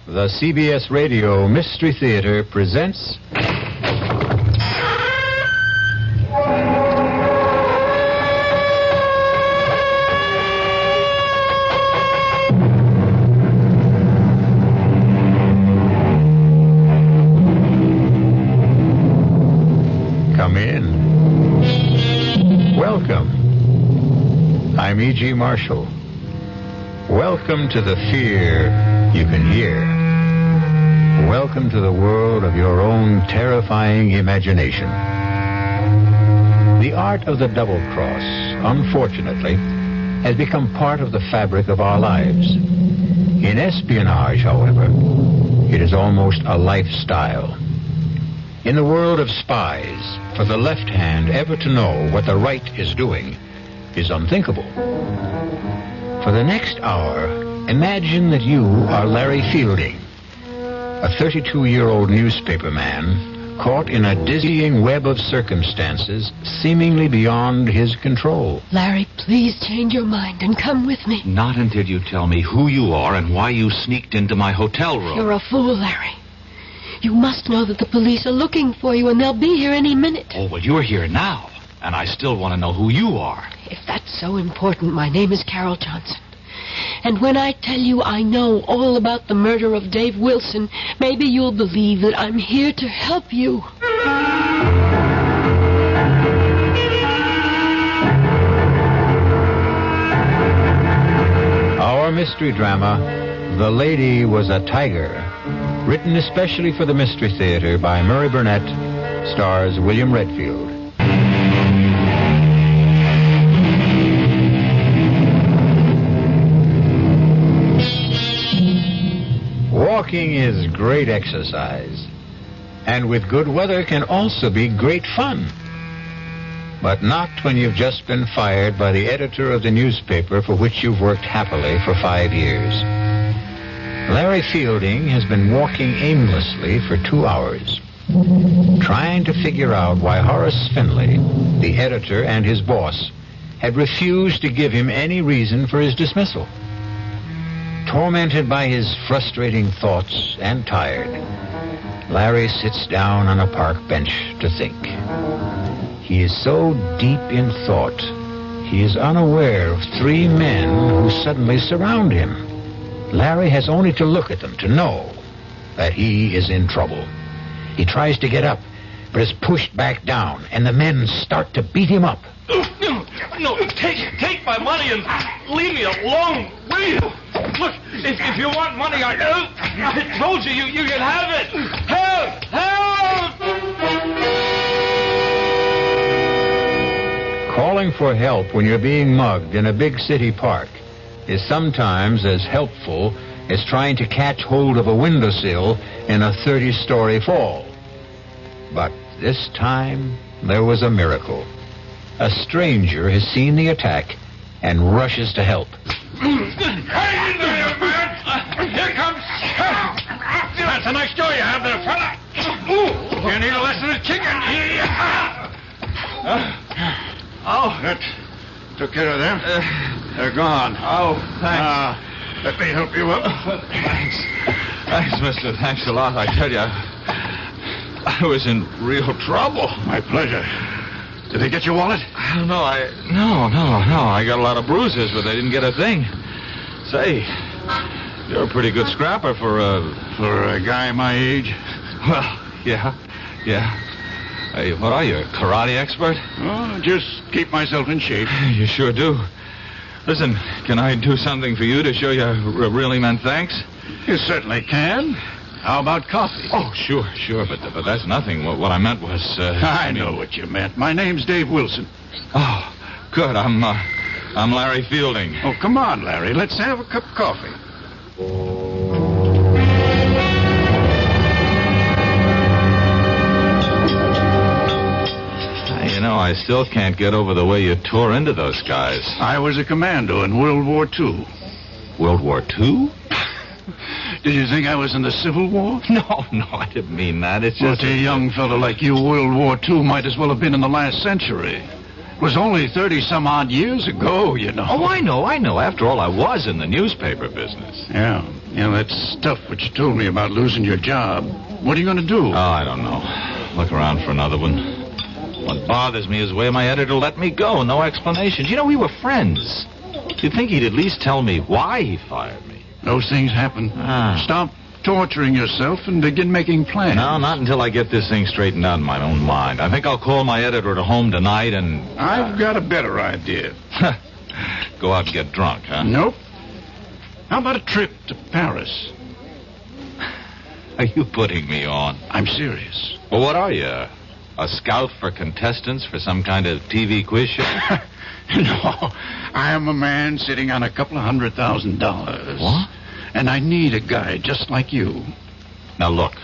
The CBS Radio Mystery Theater presents... Come in. Welcome. I'm E.G. Marshall. Welcome to the fear you can hear. Welcome to the world of your own terrifying imagination. The art of the double cross, unfortunately, has become part of the fabric of our lives. In espionage, however, it is almost a lifestyle. In the world of spies, for the left hand ever to know what the right is doing is unthinkable. For the next hour, imagine that you are Larry Fielding, a 32-year-old newspaper man caught in a dizzying web of circumstances seemingly beyond his control. Larry, please change your mind and come with me. Not until you tell me who you are and why you sneaked into my hotel room. You're a fool, Larry. You must know that the police are looking for you and they'll be here any minute. Oh, well, you're here now, and I still want to know who you are. If that's so important, my name is Carol Johnson. And when I tell you I know all about the murder of Dave Wilson, maybe you'll believe that I'm here to help you. Our mystery drama, The Lady Was a Tiger, written especially for the Mystery Theater by Murray Burnett, stars William Redfield. Walking is great exercise, and with good weather can also be great fun. But not when you've just been fired by the editor of the newspaper for which you've worked happily for 5 years. Larry Fielding has been walking aimlessly for 2 hours, trying to figure out why Horace Finley, the editor and his boss, had refused to give him any reason for his dismissal. Tormented by his frustrating thoughts and tired, Larry sits down on a park bench to think. He is so deep in thought, he is unaware of 3 men who suddenly surround him. Larry has only to look at them to know that he is in trouble. He tries to get up, but is pushed back down, and the men start to beat him up. No, take my money and leave me alone, will you? Look, if you want money, I told you can have it. Help! Help! Calling for help when you're being mugged in a big city park is sometimes as helpful as trying to catch hold of a windowsill in a 30-story fall. But this time, there was a miracle. A stranger has seen the attack and rushes to help. Hang in there, man! Here comes... That's a nice jaw you have there, fella. You need a lesson in kicking. That took care of them. They're gone. Oh, thanks. Let me help you up. Thanks, mister. Thanks a lot. I tell you, I was in real trouble. My pleasure. Did they get your wallet? I don't know. No. I got a lot of bruises, but they didn't get a thing. Say, you're a pretty good scrapper for a guy my age? Well, yeah. Hey, what are you, a karate expert? Oh, just keep myself in shape. You sure do. Listen, can I do something for you to show you I really meant thanks? You certainly can. How about coffee? Oh, sure, but that's nothing. What I meant was... I know what you meant. My name's Dave Wilson. Oh, good. I'm Larry Fielding. Oh, come on, Larry. Let's have a cup of coffee. You know, I still can't get over the way you tore into those guys. I was a commando in World War II. World War II? Did you think I was in the Civil War? No, I didn't mean that. It's Well, just... to a young fellow like you, World War II might as well have been in the last century. was only 30-some-odd years ago, you know. Oh, I know. After all, I was in the newspaper business. Yeah, that's tough what you told me about losing your job. What are you going to do? Oh, I don't know. Look around for another one. What bothers me is the way my editor let me go. No explanations. You know, we were friends. You'd think he'd at least tell me why he fired me. Those things happen. Stop torturing yourself and begin making plans. No, not until I get this thing straightened out in my own mind. I think I'll call my editor at home tonight and... I've got a better idea. Go out and get drunk, huh? Nope. How about a trip to Paris? Are you putting me on? I'm serious. Well, what are you? A scout for contestants for some kind of TV quiz show? No, I am a man sitting on a couple of $100,000. What? And I need a guy just like you. Now, look,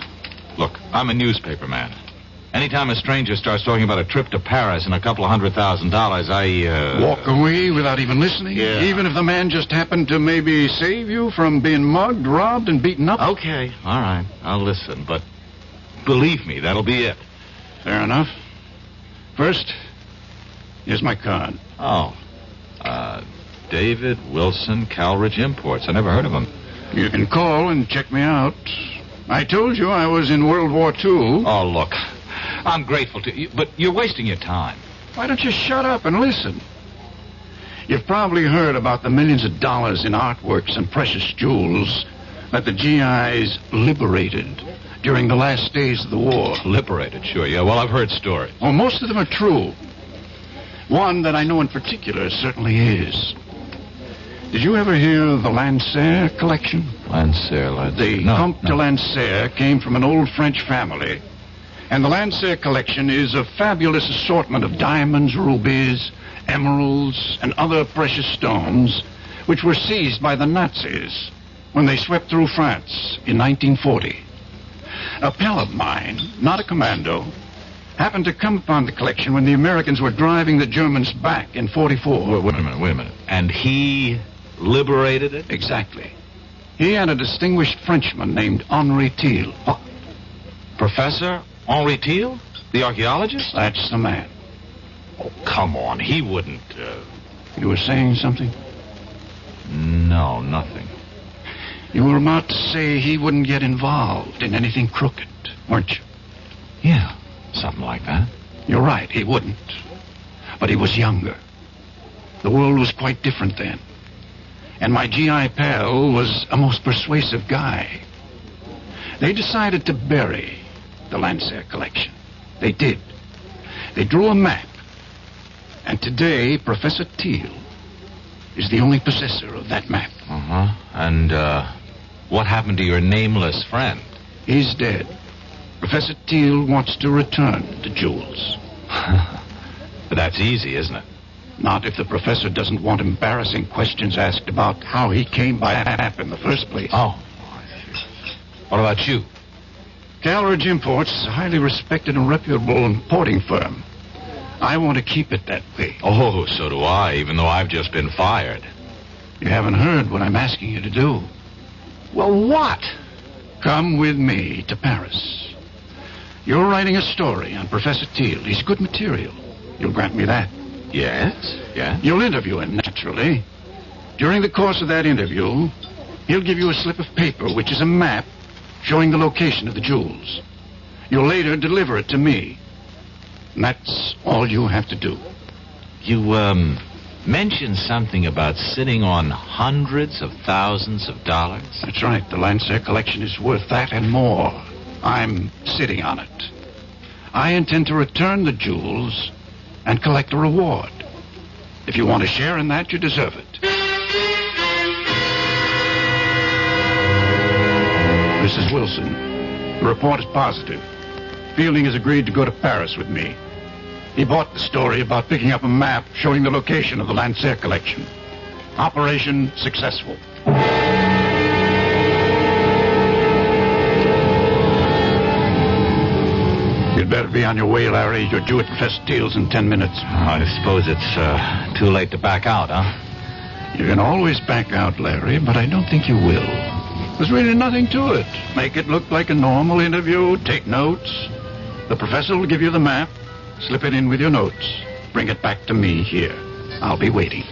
I'm a newspaper man. Anytime a stranger starts talking about a trip to Paris and a couple of $100,000, I, Walk away without even listening? Yeah. Even if the man just happened to maybe save you from being mugged, robbed, and beaten up? Okay, all right, I'll listen, but believe me, that'll be it. Fair enough. First, here's my card. Oh, David Wilson Calridge Imports. I never heard of him. You can call and check me out. I told you I was in World War II. Oh, look, I'm grateful to you, but you're wasting your time. Why don't you shut up and listen? You've probably heard about the millions of dollars in artworks and precious jewels that the GIs liberated during the last days of the war. Liberated, sure, yeah. Well, I've heard stories. Well, most of them are true. One that I know in particular certainly is. Did you ever hear of the Lancer collection? Lancer, let's The see. No, Comte de no. Lancer came from an old French family. And the Lancer collection is a fabulous assortment of diamonds, rubies, emeralds, and other precious stones, which were seized by the Nazis when they swept through France in 1940. A pal of mine, not a commando, happened to come upon the collection when the Americans were driving the Germans back in 44. Wait a minute. And he liberated it? Exactly. He and a distinguished Frenchman named Henri Thiel. What? Professor Henri Thiel? The archaeologist? That's the man. Oh, come on. He wouldn't, You were saying something? No, nothing. You were about to say he wouldn't get involved in anything crooked, weren't you? Yeah, something like that. You're right, he wouldn't. But he was younger. The world was quite different then. And my GI pal was a most persuasive guy. They decided to bury the Lancer collection. They did. They drew a map. And today, Professor Thiel is the only possessor of that map. Uh-huh. And, what happened to your nameless friend? He's dead. Professor Thiel wants to return the jewels. But that's easy, isn't it? Not if the professor doesn't want embarrassing questions asked about how he came by that map in the first place. Oh. What about you? Calridge Imports is a highly respected and reputable importing firm. I want to keep it that way. Oh, so do I, even though I've just been fired. You haven't heard what I'm asking you to do. Well, what? Come with me to Paris. You're writing a story on Professor Thiel. He's good material. You'll grant me that. Yes, yeah. You'll interview him, naturally. During the course of that interview, he'll give you a slip of paper, which is a map showing the location of the jewels. You'll later deliver it to me. And that's all you have to do. You, mentioned something about sitting on hundreds of thousands of dollars. That's right. The Lancer collection is worth that and more. I'm sitting on it. I intend to return the jewels and collect a reward. If you want to share in that, you deserve it. Mrs. Wilson, the report is positive. Fielding has agreed to go to Paris with me. He bought the story about picking up a map showing the location of the Lancer collection. Operation successful. You'd better be on your way, Larry. You're due at Professor Thiel's in 10 minutes. I suppose it's, too late to back out, huh? You can always back out, Larry, but I don't think you will. There's really nothing to it. Make it look like a normal interview. Take notes. The professor will give you the map. Slip it in with your notes. bring it back to me here. I'll be waiting.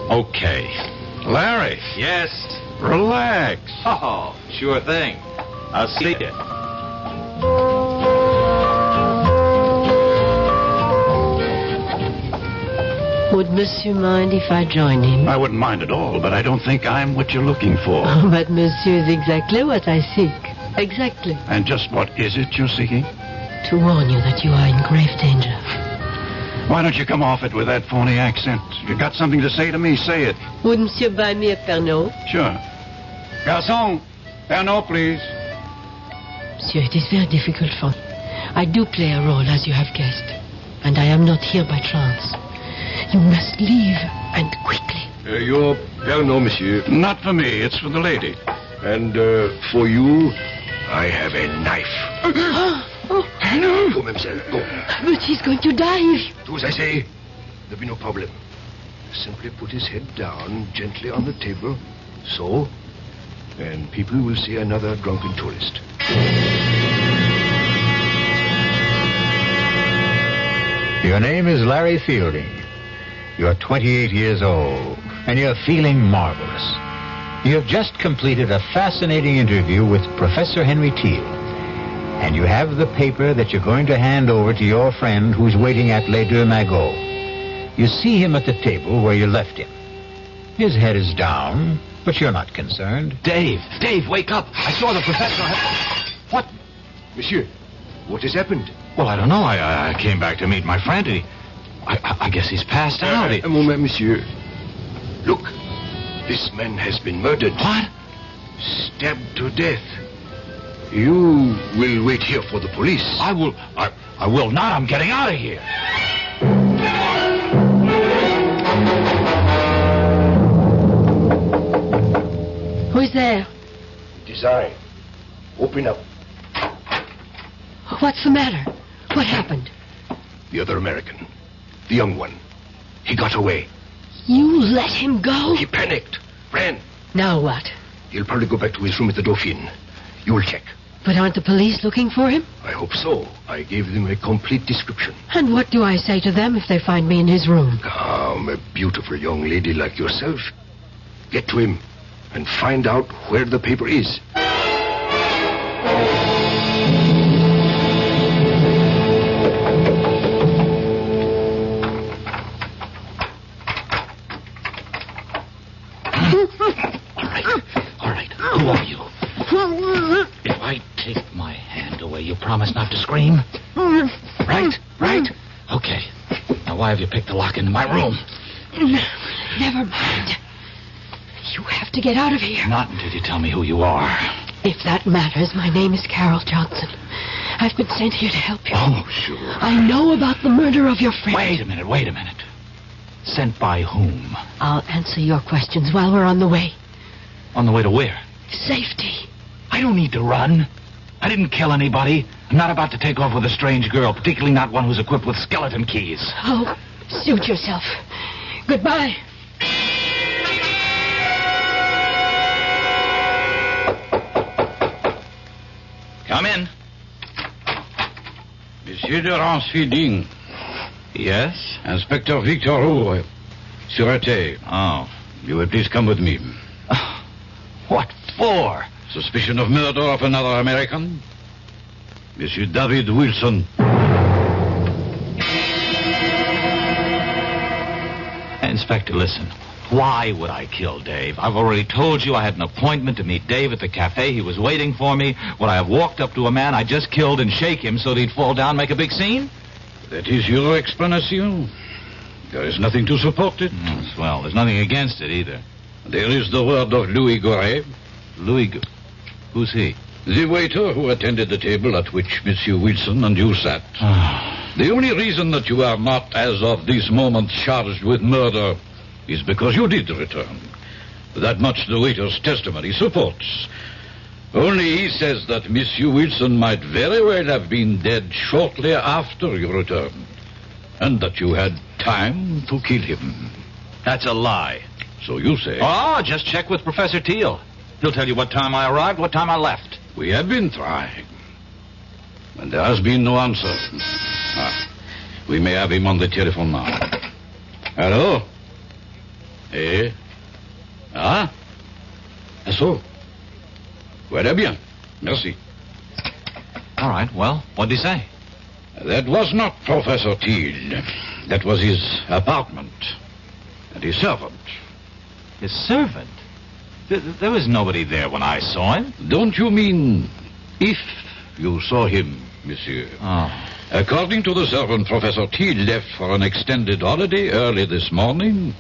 Okay. Larry, Yes. relax. Oh, sure thing. I'll see you. Would Monsieur mind if I join him? I wouldn't mind at all, but I don't think I'm what you're looking for. But Monsieur is exactly what I seek. Exactly. And just what is it you're seeking? To warn you that you are in grave danger. Why don't you come off it with that phony accent? If you got something to say to me, say it. Would Monsieur buy me a Pernod? Sure. Garçon, Pernod, please. Monsieur, it is very difficult for me. I do play a role, as you have guessed. And I am not here by chance. You must leave, and quickly. Your Pernod, monsieur. Not for me, it's for the lady. And for you, I have a knife. Go, mademoiselle, go. But he's going to die. Do as I say. There'll be no problem. Simply put his head down gently on the table. So. And people will see another drunken tourist. Your name is Larry Fielding. You're 28 years old, and you're feeling marvelous. You have just completed a fascinating interview with Professor Henry Teal, and you have the paper that you're going to hand over to your friend who's waiting at Les Deux Magots. You see him at the table where you left him. His head is down, but you're not concerned. Dave, wake up. I saw the professor. What? Monsieur, what has happened? Well, I don't know. I came back to meet my friend, and I guess he's passed out. A moment, monsieur. Look, this man has been murdered. What? Stabbed to death. You will wait here for the police. I will not. I'm getting out of here. Who's there? It is I. Open up. What's the matter? What happened? The other American. The young one. He got away. You let him go? He panicked. Ran. Now what? He'll probably go back to his room at the Dauphine. You will check. But aren't the police looking for him? I hope so. I gave them a complete description. And what do I say to them if they find me in his room? Calm, a beautiful young lady like yourself. Get to him and find out where the paper is. All right. Who are you? If I take my hand away, you promise not to scream? Right? Okay. Now, why have you picked the lock into my room? Never mind. You have to get out of here. Not until you tell me who you are. If that matters, my name is Carol Johnson. I've been sent here to help you. Oh, sure. I know about the murder of your friend. Wait a minute. Sent by whom? I'll answer your questions while we're on the way. On the way to where? Safety. I don't need to run. I didn't kill anybody. I'm not about to take off with a strange girl, particularly not one who's equipped with skeleton keys. Oh, suit yourself. Goodbye. Come in. Monsieur de Ransfielding. Yes? Inspector Victor Roux, Sûreté. Oh. You will please come with me. What for? Suspicion of murder of another American? Monsieur David Wilson. Inspector, listen. Why would I kill Dave? I've already told you I had an appointment to meet Dave at the cafe. He was waiting for me. Would I have walked up to a man I just killed and shake him so that he'd fall down, make a big scene? That is your explanation. There is nothing to support it. Well, there's nothing against it either. There is the word of Louis Goret. Who's he? The waiter who attended the table at which Monsieur Wilson and you sat. The only reason that you are not, as of this moment, charged with murder is because you did return. That much the waiter's testimony supports. Only he says that Monsieur Wilson might very well have been dead shortly after you returned, and that you had time to kill him. That's a lie. So you say. Oh, just check with Professor Teal. He'll tell you what time I arrived, what time I left. We have been trying, and there has been no answer. We may have him on the telephone now. Hello? Eh? Ah? So? Voilà bien. Merci. All right, well, what did he say? That was not Professor Teal. That was his apartment. And his servant. His servant? There was nobody there when I saw him. Don't you mean if you saw him, monsieur? Oh. According to the servant, Professor Teal left for an extended holiday early this morning.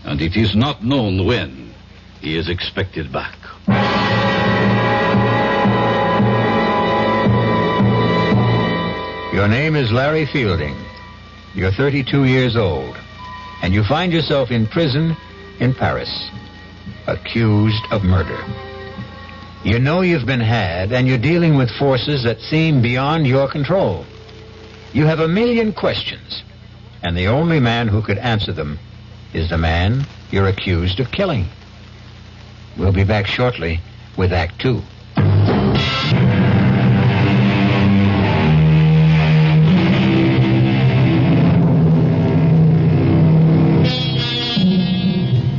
And it is not known when he is expected back. Your name is Larry Fielding. You're 32 years old. And you find yourself in prison in Paris, accused of murder. You know you've been had, and you're dealing with forces that seem beyond your control. You have a million questions, and the only man who could answer them is the man you're accused of killing. We'll be back shortly with Act 2.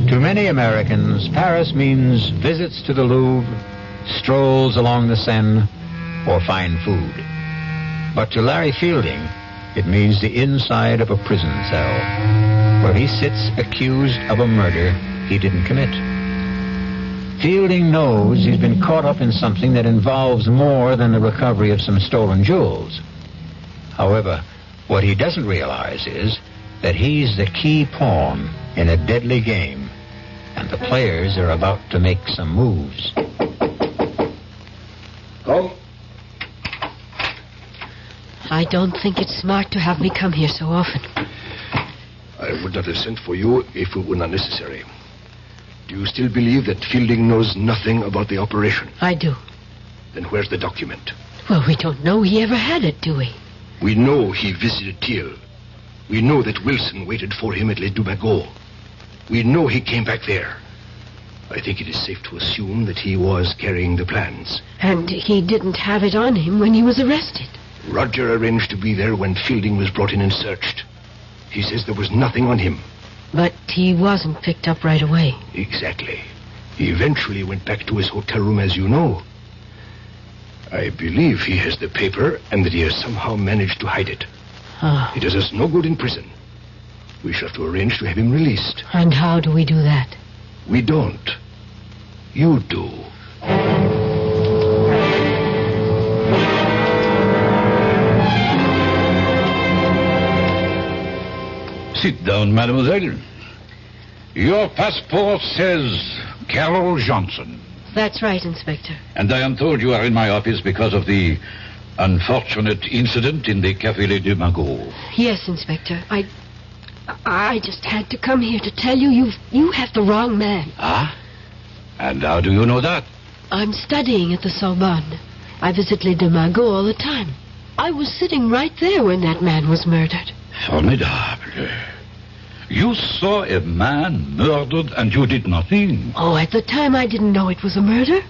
To many Americans, Paris means visits to the Louvre, strolls along the Seine, or fine food. But to Larry Fielding, it means the inside of a prison cell, where he sits accused of a murder he didn't commit. Fielding knows he's been caught up in something that involves more than the recovery of some stolen jewels. However, what he doesn't realize is that he's the key pawn in a deadly game, and the players are about to make some moves. Come. I don't think it's smart to have me come here so often. I would not have sent for you if it were not necessary. Do you still believe that Fielding knows nothing about the operation? I do. Then where's the document? Well, we don't know he ever had it, do we? We know he visited Thiel. We know that Wilson waited for him at Les Dumagots. We know he came back there. I think it is safe to assume that he was carrying the plans. And he didn't have it on him when he was arrested. Roger arranged to be there when Fielding was brought in and searched. He says there was nothing on him. But he wasn't picked up right away. Exactly. He eventually went back to his hotel room, as you know. I believe he has the paper and that he has somehow managed to hide it. Oh. It does us no good in prison. We shall have to arrange to have him released. And how do we do that? We don't. You do. Sit down, mademoiselle. Your passport says Carol Johnson. That's right, Inspector. And I am told you are in my office because of the unfortunate incident in the Café Les Dumagots. Yes, Inspector. I just had to come here to tell you you have the wrong man. Ah? And how do you know that? I'm studying at the Sorbonne. I visit Les Dumagots all the time. I was sitting right there when that man was murdered. Formidable. You saw a man murdered and you did nothing. Oh, at the time I didn't know it was a murder.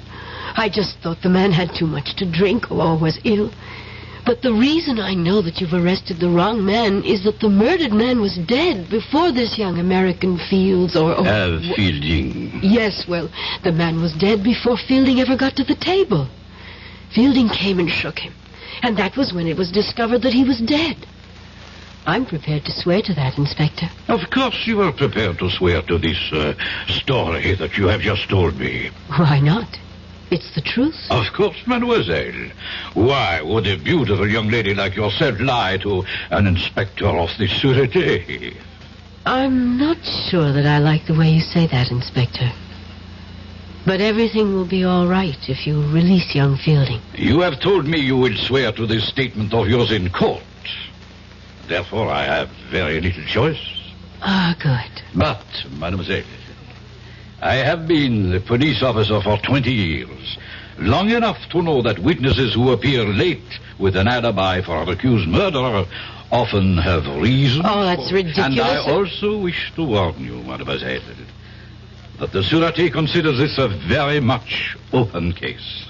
I just thought the man had too much to drink or was ill. But the reason I know that you've arrested the wrong man is that the murdered man was dead before this young American Fields Fielding. Yes, well, the man was dead before Fielding ever got to the table. Fielding came and shook him. And that was when it was discovered that he was dead. I'm prepared to swear to that, Inspector. Of course you are prepared to swear to this story that you have just told me. Why not? It's the truth. Of course, mademoiselle. Why would a beautiful young lady like yourself lie to an inspector of the Sûreté? I'm not sure that I like the way you say that, Inspector. But everything will be all right if you release young Fielding. You have told me you will swear to this statement of yours in court. Therefore, I have very little choice. Ah, good. But, mademoiselle, I have been a police officer for 20 years. Long enough to know that witnesses who appear late with an alibi for an accused murderer often have reason. Oh, that's ridiculous. And I also wish to warn you, mademoiselle, that the Sûreté considers this a very much open case.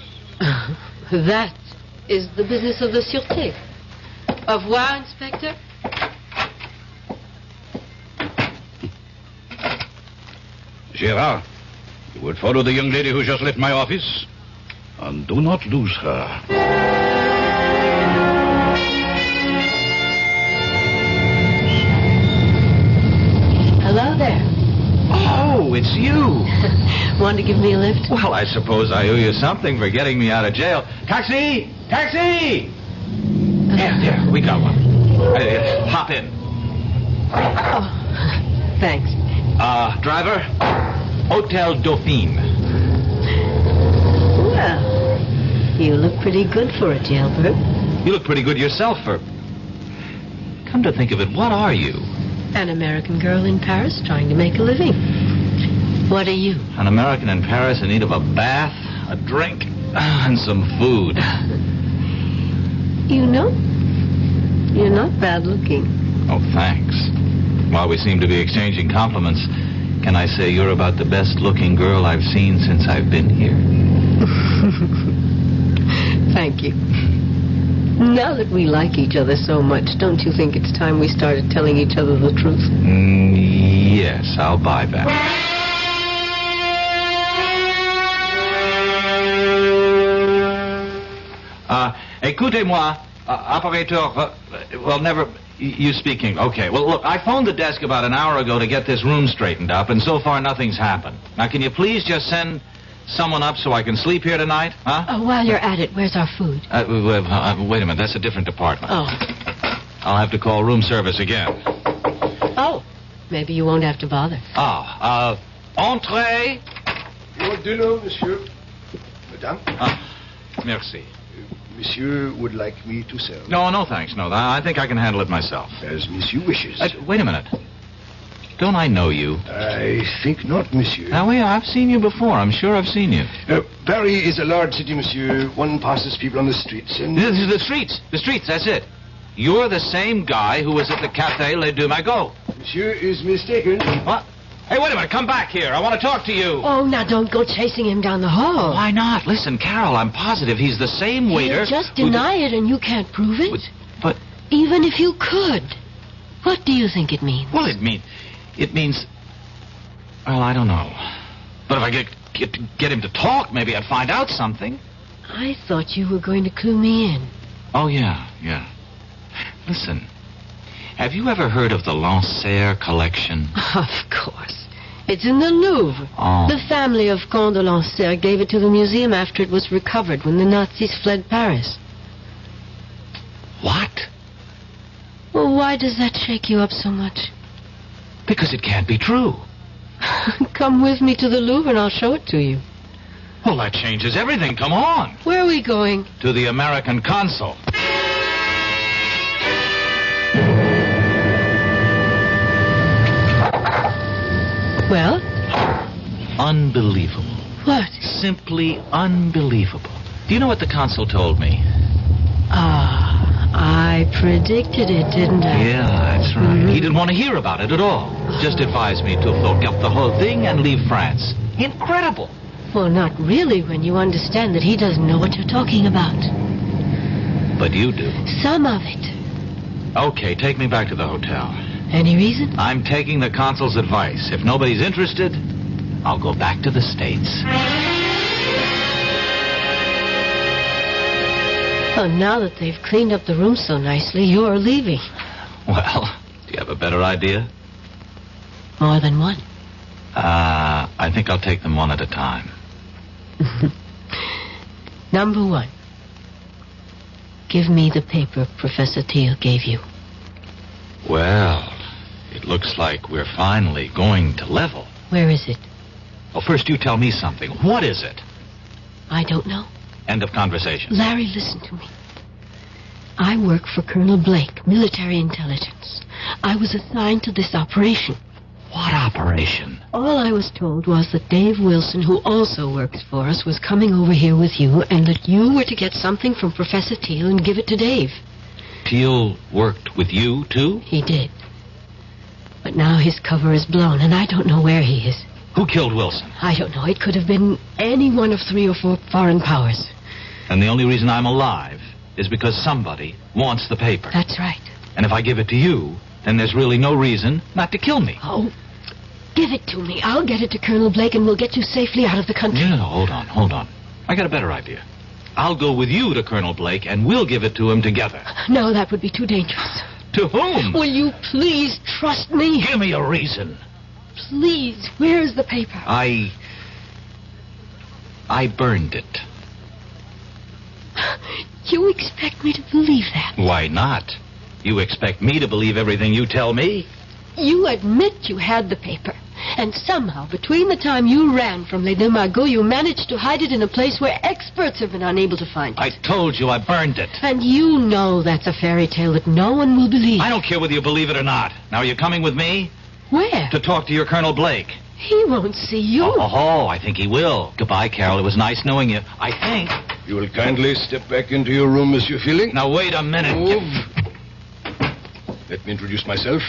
That is the business of the Sûreté. Au revoir, Inspector. Gérard, you would follow the young lady who just left my office, and do not lose her. Hello there. Oh, it's you. Want to give me a lift? Well, I suppose I owe you something for getting me out of jail. Taxi! Taxi! Here, we got one. Hop in. Oh, thanks. Driver, Hotel Dauphine. Well, you look pretty good for a jailbird. You look pretty good yourself for... Come to think of it, what are you? An American girl in Paris trying to make a living. What are you? An American in Paris in need of a bath, a drink, and some food. You know, you're not bad looking. Oh, thanks. While we seem to be exchanging compliments, can I say you're about the best-looking girl I've seen since I've been here? Thank you. Now that we like each other so much, don't you think it's time we started telling each other the truth? Yes, I'll buy that. Écoutez-moi, operateur, well, never... You speaking. Okay. Well, look, I phoned the desk about an hour ago to get this room straightened up, and so far nothing's happened. Now, can you please just send someone up so I can sleep here tonight? Huh? Oh, while you're at it, where's our food? Wait a minute. That's a different department. Oh. I'll have to call room service again. Oh. Maybe you won't have to bother. Entree. Your dinner, monsieur. Madame? Merci. Monsieur would like me to serve. No, thanks. No, I think I can handle it myself. As monsieur wishes. Wait a minute. Don't I know you? I think not, monsieur. Now, I've seen you before. I'm sure I've seen you. Paris is a large city, monsieur. One passes people on the streets and... The streets. The streets, that's it. You're the same guy who was at the Café Les Deux Magots. Monsieur is mistaken. What? Hey, wait a minute. Come back here. I want to talk to you. Oh, now don't go chasing him down the hall. Why not? Listen, Carol, I'm positive he's the same waiter. You just deny it and you can't prove it. But... Even if you could. What do you think it means? Well, it means... Well, I don't know. But if I get him to talk, maybe I'd find out something. I thought you were going to clue me in. Oh, yeah. Listen, have you ever heard of the Lancer collection? Of course. It's in the Louvre. Oh. The family of Comte de Lancer gave it to the museum after it was recovered when the Nazis fled Paris. What? Well, why does that shake you up so much? Because it can't be true. Come with me to the Louvre and I'll show it to you. Well, that changes everything. Come on. Where are we going? To the American consul. Well? Unbelievable. What? Simply unbelievable. Do you know what the consul told me? I predicted it, didn't I? Yeah, that's right. Mm-hmm. He didn't want to hear about it at all. Just advised me to forget the whole thing and leave France. Incredible. Well, not really when you understand that he doesn't know what you're talking about. But you do. Some of it. Okay, take me back to the hotel. Any reason? I'm taking the consul's advice. If nobody's interested, I'll go back to the States. Oh, now that they've cleaned up the room so nicely, you're leaving. Well, do you have a better idea? More than one. I think I'll take them one at a time. Number one. Give me the paper Professor Thiel gave you. Well, it looks like we're finally going to level. Where is it? Well, first you tell me something. What is it? I don't know. End of conversation. Larry, listen to me. I work for Colonel Blake, military intelligence. I was assigned to this operation. What operation? All I was told was that Dave Wilson, who also works for us, was coming over here with you, and that you were to get something from Professor Thiel and give it to Dave. Thiel worked with you, too? He did. But now his cover is blown, and I don't know where he is. Who killed Wilson? I don't know. It could have been any one of 3 or 4 foreign powers. And the only reason I'm alive is because somebody wants the paper. That's right. And if I give it to you, then there's really no reason not to kill me. Oh, Give it to me. I'll get it to Colonel Blake, and we'll get you safely out of the country. No, hold on. I got a better idea. I'll go with you to Colonel Blake, and we'll give it to him together. No, that would be too dangerous. To whom? Will you please trust me? Give me a reason. Please, where is the paper? I burned it. You expect me to believe that? Why not? You expect me to believe everything you tell me? You admit you had the paper. And somehow, between the time you ran from Les Deux Magots, you managed to hide it in a place where experts have been unable to find it. I told you I burned it. And you know that's a fairy tale that no one will believe. I don't care whether you believe it or not. Now, are you coming with me? Where? To talk to your Colonel Blake. He won't see you. Oh, I think he will. Goodbye, Carol. It was nice knowing you. I think. You will kindly step back into your room, Monsieur Fielding. Now, wait a minute. Move. Let me introduce myself.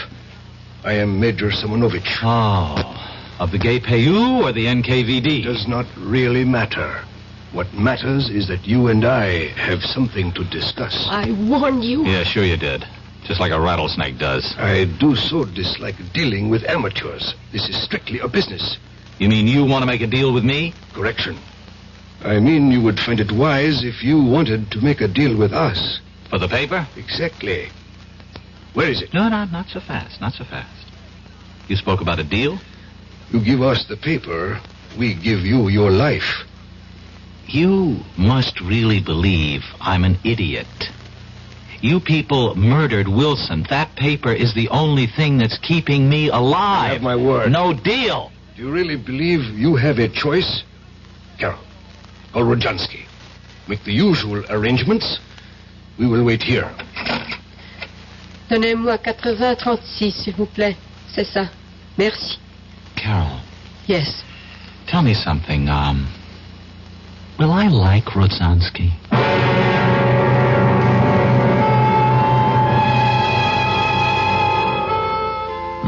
I am Major Simonovich. Oh, of the Gay Payou or the NKVD? Does not really matter. What matters is that you and I have something to discuss. I warned you. Yeah, sure you did. Just like a rattlesnake does. I do so dislike dealing with amateurs. This is strictly a business. You mean you want to make a deal with me? Correction. I mean you would find it wise if you wanted to make a deal with us. For the paper? Exactly. Where is it? No, not so fast. Not so fast. You spoke about a deal? You give us the paper, we give you your life. You must really believe I'm an idiot. You people murdered Wilson. That paper is the only thing that's keeping me alive. You have my word. No deal. Do you really believe you have a choice? Carol, call Rodzansky. Make the usual arrangements. We will wait here. Donnez-moi 80-36, s'il vous plaît. C'est ça. Merci. Carol. Yes. Tell me something. Will I like Rodzansky?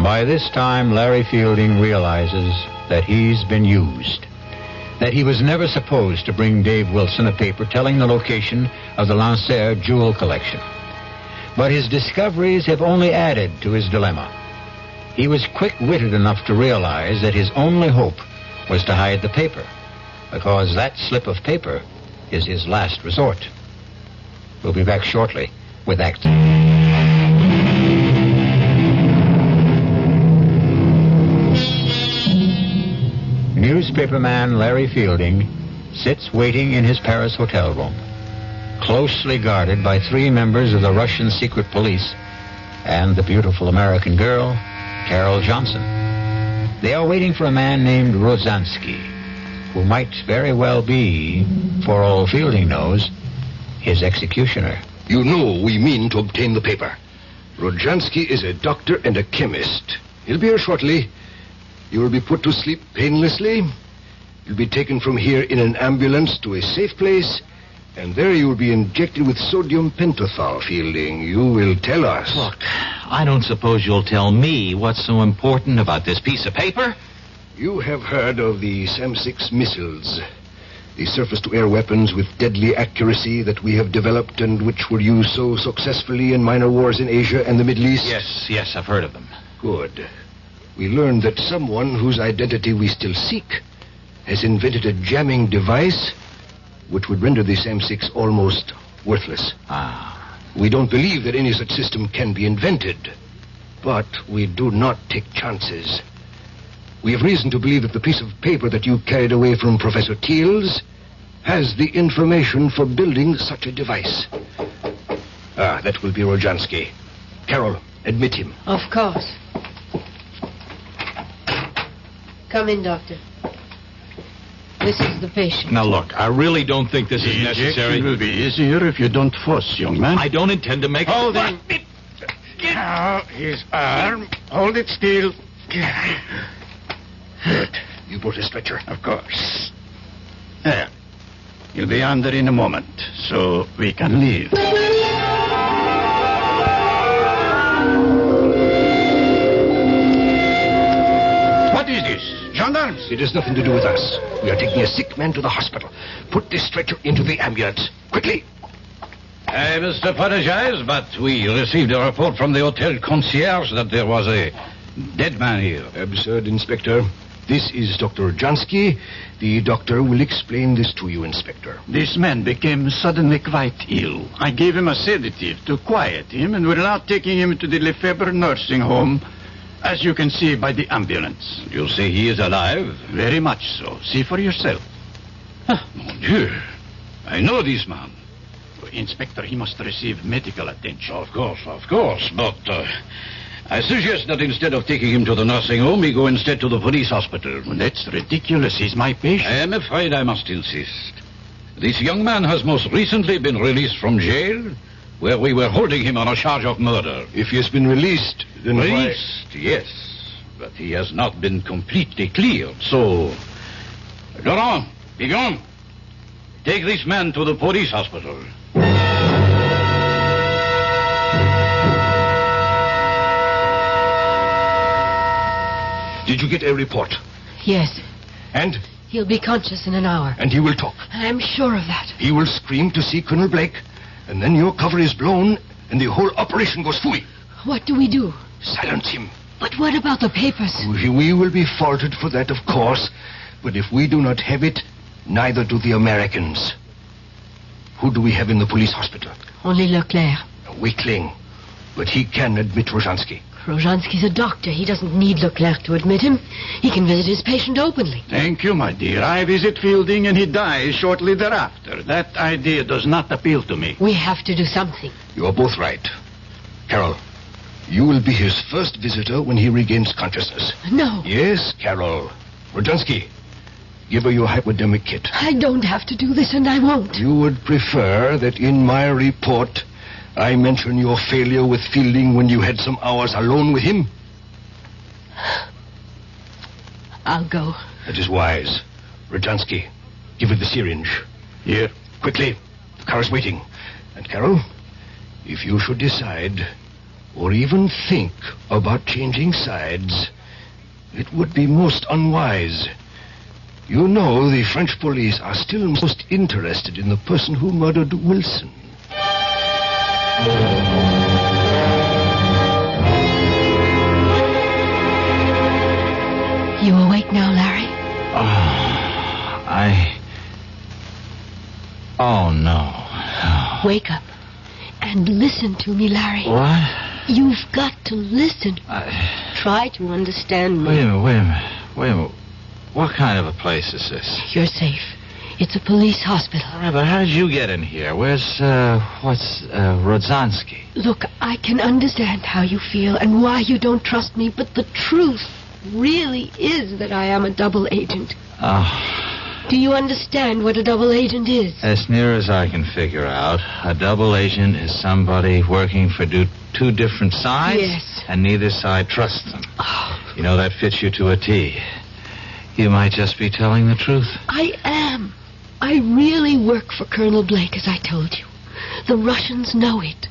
By this time, Larry Fielding realizes that he's been used. That he was never supposed to bring Dave Wilson a paper telling the location of the Lancer jewel collection. But his discoveries have only added to his dilemma. He was quick-witted enough to realize that his only hope was to hide the paper, because that slip of paper is his last resort. We'll be back shortly with Act. Newspaperman Larry Fielding sits waiting in his Paris hotel room, closely guarded by 3 members of the Russian secret police and the beautiful American girl, Carol Johnson. They are waiting for a man named Rodzansky, who might very well be, for all Fielding knows, his executioner. You know we mean to obtain the paper. Rodzansky is a doctor and a chemist. He'll be here shortly. You will be put to sleep painlessly. You'll be taken from here in an ambulance to a safe place, and there you will be injected with sodium pentothal, Fielding. You will tell us. Look, I don't suppose you'll tell me what's so important about this piece of paper? You have heard of the SAM-6 missiles, the surface-to-air weapons with deadly accuracy that we have developed and which were used so successfully in minor wars in Asia and the Middle East? Yes, I've heard of them. Good. We learned that someone whose identity we still seek has invented a jamming device which would render the SAM-6 almost worthless. We don't believe that any such system can be invented, but we do not take chances. We have reason to believe that the piece of paper that you carried away from Professor Thiel's has the information for building such a device. That will be Rodzansky. Carol, admit him. Of course. Come in, Doctor. This is the patient. Now, look, I really don't think this is necessary. It will be easier if you don't fuss, young man. I don't intend to make... Hold him. Now, his arm. Hold it still. Good. You brought a stretcher? Of course. There. You'll be under in a moment, so we can leave. What is this? Gendarmes? It has nothing to do with us. We are taking a sick man to the hospital. Put this stretcher into the ambulance. Quickly. I must apologize, but we received a report from the hotel concierge that there was a Dead man here. Absurd, Inspector. This is Dr. Jansky. The doctor will explain this to you, Inspector. This man became suddenly quite ill. I gave him a sedative to quiet him, and we're now taking him to the Lefebvre nursing home, as you can see by the ambulance. You say he is alive? Very much so. See for yourself. Mon Dieu. I know this man. Inspector, he must receive medical attention. Of course. But I suggest that instead of taking him to the nursing home, he go instead to the police hospital. Well, that's ridiculous. He's my patient. I am afraid I must insist. This young man has most recently been released from jail, where we were holding him on a charge of murder. If he has been released, then Released, yes. But he has not been completely cleared, so... Laurent, be gone. Take this man to the police hospital. Did you get a report? Yes. And? He'll be conscious in an hour. And he will talk. I'm sure of that. He will scream to see Colonel Blake, and then your cover is blown, and the whole operation goes fooey. What do we do? Silence him. But what about the papers? We will be faulted for that, of course, but if we do not have it, neither do the Americans. Who do we have in the police hospital? Only Leclerc. A weakling, but he can admit Rozhansky. Rozhansky's a doctor. He doesn't need Leclerc to admit him. He can visit his patient openly. Thank you, my dear. I visit Fielding and he dies shortly thereafter. That idea does not appeal to me. We have to do something. You are both right. Carol, you will be his first visitor when he regains consciousness. No. Yes, Carol. Rozhansky, give her your hypodermic kit. I don't have to do this, and I won't. You would prefer that in my report I mention your failure with Fielding when you had some hours alone with him? I'll go. That is wise. Rozhansky, give her the syringe. Here. Quickly. The car is waiting. And Carol, if you should decide, or even think about changing sides, it would be most unwise. You know the French police are still most interested in the person who murdered Wilson. You awake now, Larry? Oh, no. Wake up and listen to me, Larry. What? You've got to listen. Try to understand me. Wait a minute. What kind of a place is this? You're safe. It's a police hospital. All right, but how did you get in here? Where's Rozhansky? Look, I can understand how you feel and why you don't trust me, but the truth really is that I am a double agent. Oh. Do you understand what a double agent is? As near as I can figure out, a double agent is somebody working for two different sides. Yes. And neither side trusts them. Oh. You know, that fits you to a T. You might just be telling the truth. I am. I really work for Colonel Blake, as I told you. The Russians know it.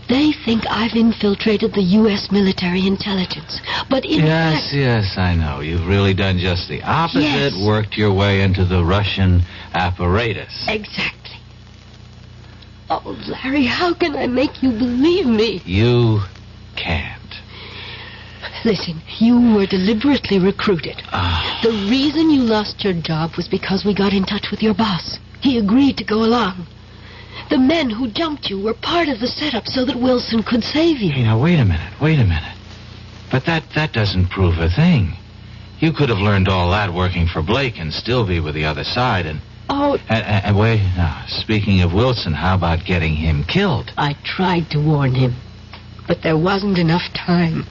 They think I've infiltrated the U.S. military intelligence. But in fact... Yes, I know. You've really done just the opposite. Yes. Worked your way into the Russian apparatus. Exactly. Oh, Larry, how can I make you believe me? You can't. Listen, you were deliberately recruited. Ah. The reason you lost your job was because we got in touch with your boss. He agreed to go along. The men who jumped you were part of the setup so that Wilson could save you. Hey, now, wait a minute. But that doesn't prove a thing. You could have learned all that working for Blake and still be with the other side and... Oh... And wait, now, speaking of Wilson, how about getting him killed? I tried to warn him, but there wasn't enough time.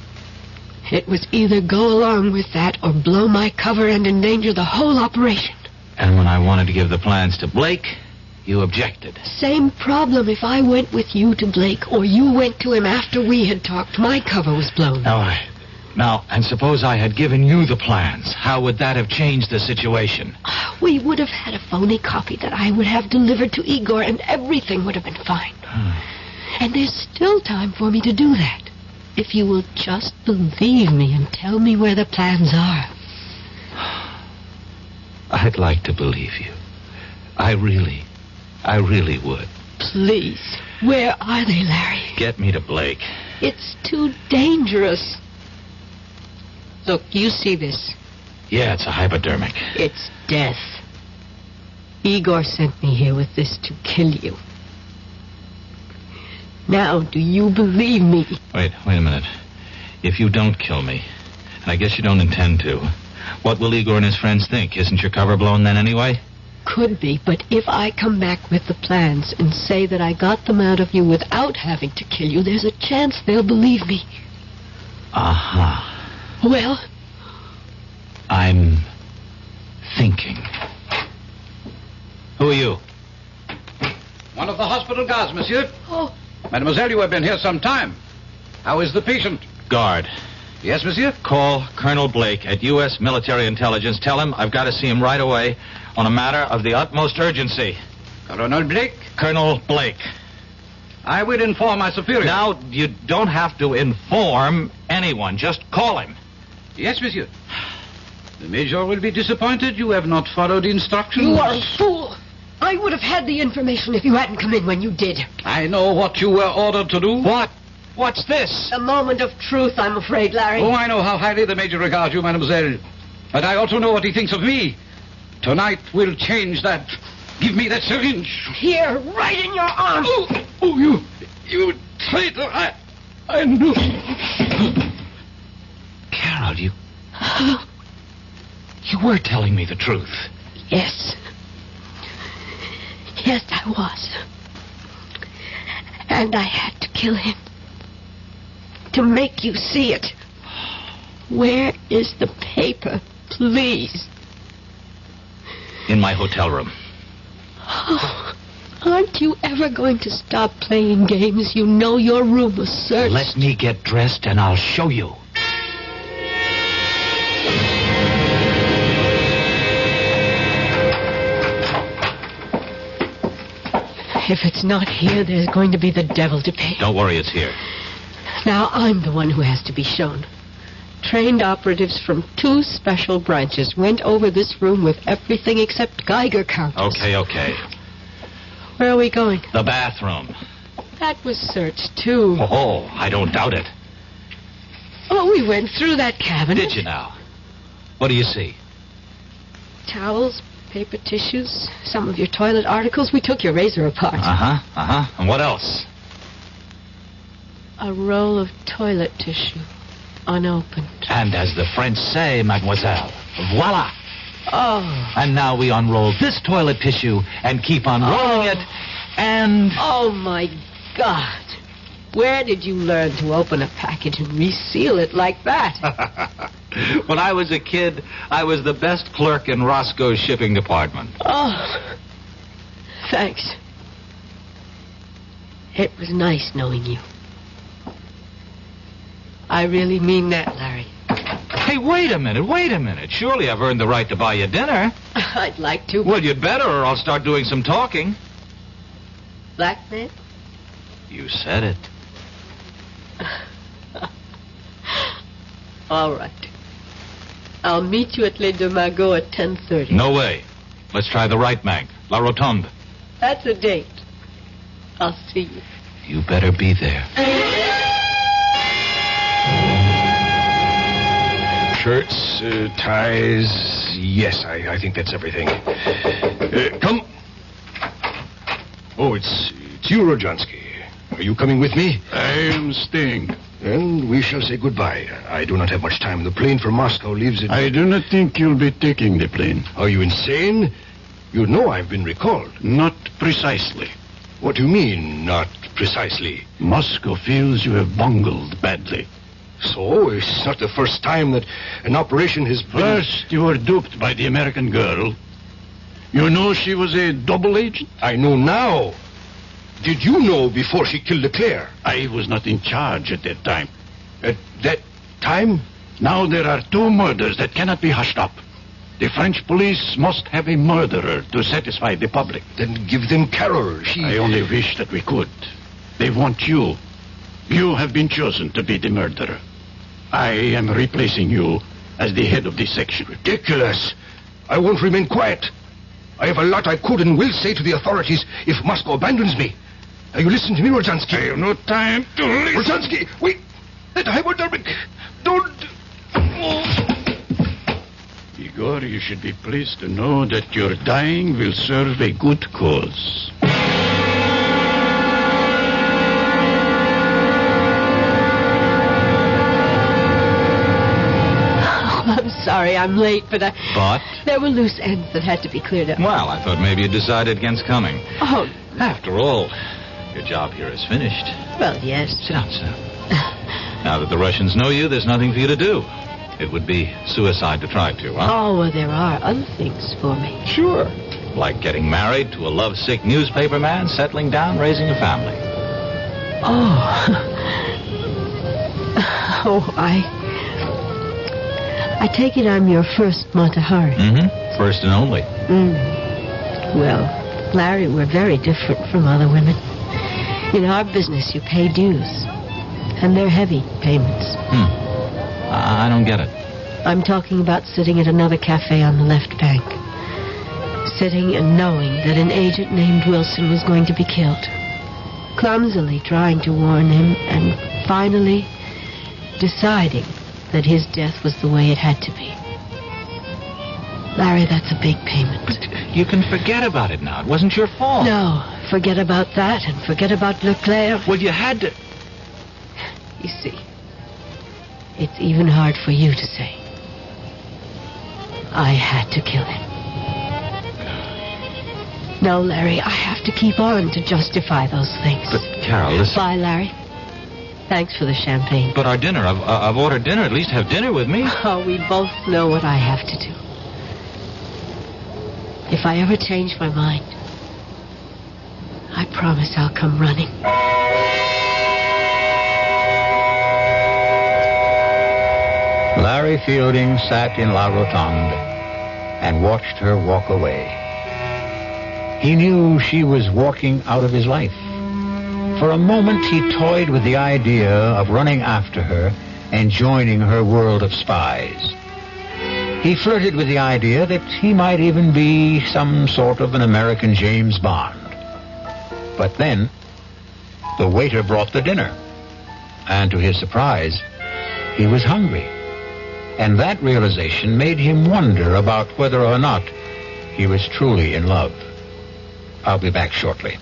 It was either go along with that or blow my cover and endanger the whole operation. And when I wanted to give the plans to Blake, you objected. Same problem if I went with you to Blake or you went to him after we had talked. My cover was blown. All right. Now, and suppose I had given you the plans. How would that have changed the situation? We would have had a phony copy that I would have delivered to Igor and everything would have been fine. And there's still time for me to do that. If you will just believe me and tell me where the plans are. I'd like to believe you. I really would. Please. Where are they, Larry? Get me to Blake. It's too dangerous. Look, you see this. Yeah, it's a hypodermic. It's death. Igor sent me here with this to kill you. Now, do you believe me? Wait a minute. If you don't kill me, and I guess you don't intend to, what will Igor and his friends think? Isn't your cover blown then anyway? Could be, but if I come back with the plans and say that I got them out of you without having to kill you, there's a chance they'll believe me. Uh-huh. Well? I'm thinking. Who are you? One of the hospital guards, monsieur. Oh. Mademoiselle, you have been here some time. How is the patient? Guard. Yes, monsieur? Call Colonel Blake at U.S. Military Intelligence. Tell him I've got to see him right away on a matter of the utmost urgency. Colonel Blake? Colonel Blake. I will inform my superior. Now, you don't have to inform anyone. Just call him. Yes, monsieur. The Major will be disappointed you have not followed instructions. You are a fool. I would have had the information if you hadn't come in when you did. I know what you were ordered to do. What? What's this? A moment of truth, I'm afraid, Larry. Oh, I know how highly the Major regards you, mademoiselle. But I also know what he thinks of me. Tonight will change that. Give me that syringe. Here, right in your arm. Oh, you traitor. I knew. Carol, you were telling me the truth. Yes. Yes, I was. And I had to kill him. To make you see it. Where is the paper, please? In my hotel room. Oh, aren't you ever going to stop playing games? You know your room was searched. Let me get dressed and I'll show you. If it's not here, there's going to be the devil to pay. Don't worry, it's here. Now I'm the one who has to be shown. Trained operatives from 2 special branches went over this room with everything except Geiger counters. Okay. Where are we going? The bathroom. That was searched, too. Oh, I don't doubt it. Oh, we went through that cabinet. Did you now? What do you see? Towels, paper tissues, some of your toilet articles. We took your razor apart. Uh-huh. And what else? A roll of toilet tissue, unopened. And as the French say, mademoiselle, voila. Oh. And now we unroll this toilet tissue and keep unrolling it, and... Oh, my God. Where did you learn to open a package and reseal it like that? When I was a kid, I was the best clerk in Roscoe's shipping department. Oh, thanks. It was nice knowing you. I really mean that, Larry. Hey, wait a minute. Surely I've earned the right to buy you dinner. I'd like to. Well, you'd better, or I'll start doing some talking. Blackmail? You said it. All right. I'll meet you at Les Deux Magots at 10:30. No way. Let's try the right bank, La Rotonde. That's a date. I'll see you. You better be there. Shirts, ties. Yes, I think that's everything. Come. Oh, it's you, Rodzansky. Are you coming with me? I am staying. Then we shall say goodbye. I do not have much time. The plane for Moscow leaves at... I do not think you'll be taking the plane. Are you insane? You know I've been recalled. Not precisely. What do you mean, not precisely? Moscow feels you have bungled badly. So, it's not the first time that an operation has been... First, you were duped by the American girl. You know she was a double agent? I know now. Did you know before she killed Leclerc? I was not in charge at that time. At that time? Now there are 2 murders that cannot be hushed up. The French police must have a murderer to satisfy the public. Then give them Carol. I only wish that we could. They want you. You have been chosen to be the murderer. I am replacing you as the head of this section. Ridiculous. I won't remain quiet. I have a lot I could and will say to the authorities if Moscow abandons me. Now you listen to me, Rodzansky. I have no time to listen. Rodzansky, wait. That hypodermic. Don't... Igor, you should be pleased to know that your dying will serve a good cause. I'm sorry I'm late, but But? there were loose ends that had to be cleared up. Well, I thought maybe you decided against coming. Oh, After all, your job here is finished. well, yes. Sit down, sir. Now that the Russians know you, there's nothing for you to do. It would be suicide to try to, huh? Oh, well, there are other things for me. Sure. Like getting married to a lovesick newspaper man, settling down, raising a family. Oh. Oh, I take it I'm your first Matahari. Mm-hmm. First and only. Well, Larry, we're very different from other women. In our business, you pay dues. And they're heavy payments. I don't get it. I'm talking about sitting at another cafe on the left bank. Sitting and knowing that an agent named Wilson was going to be killed. Clumsily trying to warn him, and finally deciding that his death was the way it had to be. Larry, that's a big payment. But you can forget about it now. It wasn't your fault. No, forget about that and forget about Leclerc. Well, you had to... You see, it's even hard for you to say. I had to kill him. No, Larry, I have to keep on to justify those things. But, Carol, listen... Bye, Larry. Thanks for the champagne. But our dinner, I've ordered dinner. At least have dinner with me. Oh, we both know what I have to do. If I ever change my mind, I promise I'll come running. Larry Fielding sat in La Rotonde and watched her walk away. He knew she was walking out of his life. For a moment, he toyed with the idea of running after her and joining her world of spies. He flirted with the idea that he might even be some sort of an American James Bond. But then, the waiter brought the dinner. And to his surprise, he was hungry. And that realization made him wonder about whether or not he was truly in love. I'll be back shortly.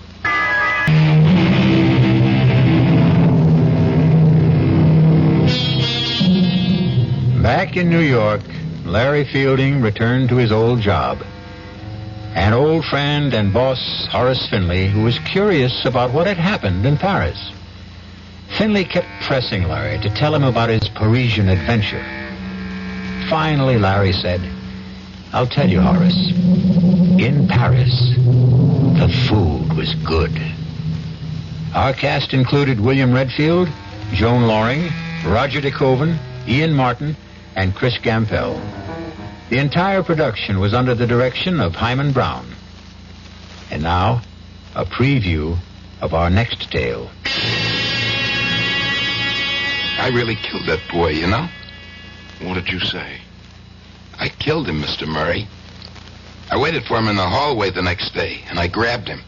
Back in New York, Larry Fielding returned to his old job. An old friend and boss, Horace Finley, who was curious about what had happened in Paris. Finley kept pressing Larry to tell him about his Parisian adventure. Finally, Larry said, "I'll tell you, Horace. In Paris, the food was good." Our cast included William Redfield, Joan Loring, Roger De Koven, Ian Martin, and Chris Gampel. The entire production was under the direction of Hyman Brown. And now, a preview of our next tale. I really killed that boy, you know? What did you say? I killed him, Mr. Murray. I waited for him in the hallway the next day, and I grabbed him.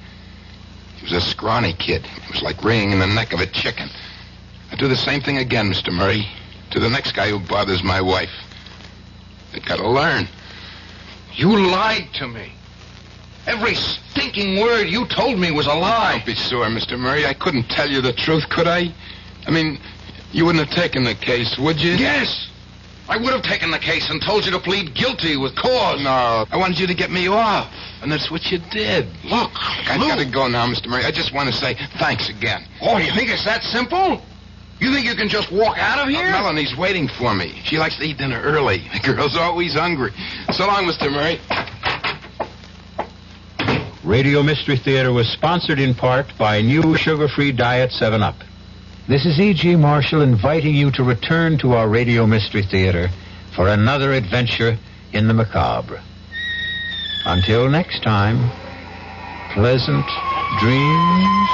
He was a scrawny kid. It was like wringing in the neck of a chicken. I'd do the same thing again, Mr. Murray, to the next guy who bothers my wife. They gotta learn. You lied to me. Every stinking word you told me was a lie. Don't be sore, Mr. Murray. I couldn't tell you the truth, could I? I mean, you wouldn't have taken the case, would you? Yes. I would have taken the case and told you to plead guilty with cause. No, I wanted you to get me off, and that's what you did. Look, I've got to go now, Mr. Murray. I just want to say thanks again. Oh, you think it's that simple? You think you can just walk out of here? Melanie's waiting for me. She likes to eat dinner early. The girl's always hungry. So long, Mr. Murray. Radio Mystery Theater was sponsored in part by new sugar-free Diet 7-Up. This is E.G. Marshall inviting you to return to our Radio Mystery Theater for another adventure in the macabre. Until next time, pleasant dreams.